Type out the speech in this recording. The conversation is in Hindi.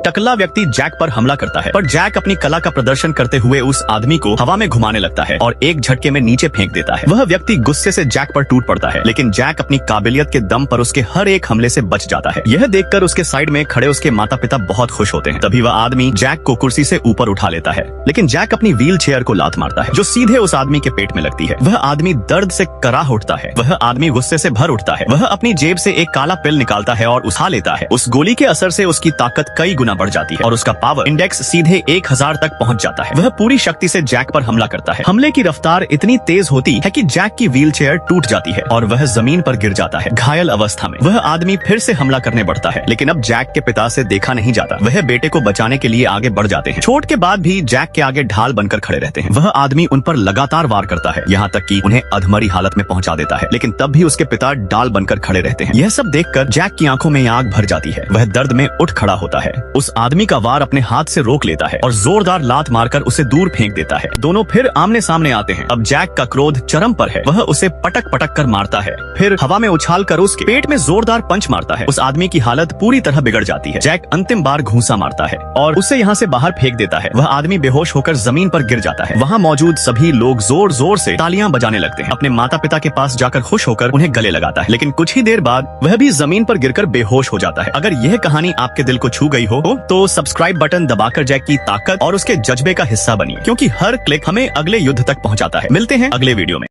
टकला व्यक्ति जैक पर हमला करता है, पर जैक अपनी कला का प्रदर्शन करते हुए उस आदमी को हवा में घुमाने लगता है और एक झटके में नीचे फेंक देता है। वह व्यक्ति गुस्से से जैक पर टूट पड़ता है, लेकिन जैक अपनी काबिलियत के दम पर उसके हर एक हमले से बच जाता है। यह देखकर उसके साइड में खड़े उसके माता पिता बहुत खुश होते हैं। तभी वह आदमी जैक को कुर्सी से ऊपर उठा लेता है, लेकिन जैक अपनी व्हील चेयर को लात मारता है, जो सीधे उस आदमी के पेट में लगती है। वह आदमी दर्द से कराह उठता है। वह आदमी गुस्से से भर उठता है। वह अपनी जेब से एक काला पिल निकालता है और उठा लेता है। उस गोली के असर से उसकी ताकत कई गुना बढ़ जाती है और उसका पावर इंडेक्स सीधे 1000 तक पहुंच जाता है। वह पूरी शक्ति से जैक पर हमला करता है। हमले की रफ्तार इतनी तेज होती है कि जैक की व्हील चेयर टूट जाती है और वह जमीन पर गिर जाता है घायल अवस्था में। वह आदमी फिर से हमला करने बढ़ता है, लेकिन अब जैक के पिता से देखा नहीं जाता। वह बेटे को बचाने के लिए आगे बढ़ जाते हैं। चोट के बाद भी जैक के आगे ढाल बनकर खड़े रहते हैं। वह आदमी उन पर लगातार वार करता है, यहाँ तक कि उन्हें अधमरी हालत में पहुंचा देता है, लेकिन तब भी उसके पिता डाल बनकर खड़े रहते हैं। यह सब देखकर जैक की आंखों में आग भर जाती है। वह दर्द में उठ खड़ा होता है, उस आदमी का वार अपने हाथ से रोक लेता है और जोरदार लात मारकर उसे दूर फेंक देता है। दोनों फिर आमने सामने आते हैं। अब जैक का क्रोध चरम पर है। वह उसे पटक पटक कर मारता है, फिर हवा में उछाल कर उसके पेट में जोरदार पंच मारता है। उस आदमी की हालत पूरी तरह बिगड़ जाती है। जैक अंतिम बार घूंसा मारता है और उसे यहाँ से बाहर फेंक देता है। वह आदमी बेहोश होकर जमीन पर गिर जाता है। वहाँ मौजूद सभी लोग जोर जोर से तालियां बजाने लगते हैं। अपने माता पिता के पास जाकर खुश होकर उन्हें गले लगाता है, लेकिन कुछ ही देर बाद वह भी जमीन पर गिरकर बेहोश हो जाता है। अगर यह कहानी आपके दिल को छू गई हो तो सब्सक्राइब बटन दबाकर जैक की ताकत और उसके जज्बे का हिस्सा बनिए, क्योंकि हर क्लिक हमें अगले युद्ध तक पहुंचाता है। मिलते हैं अगले वीडियो में।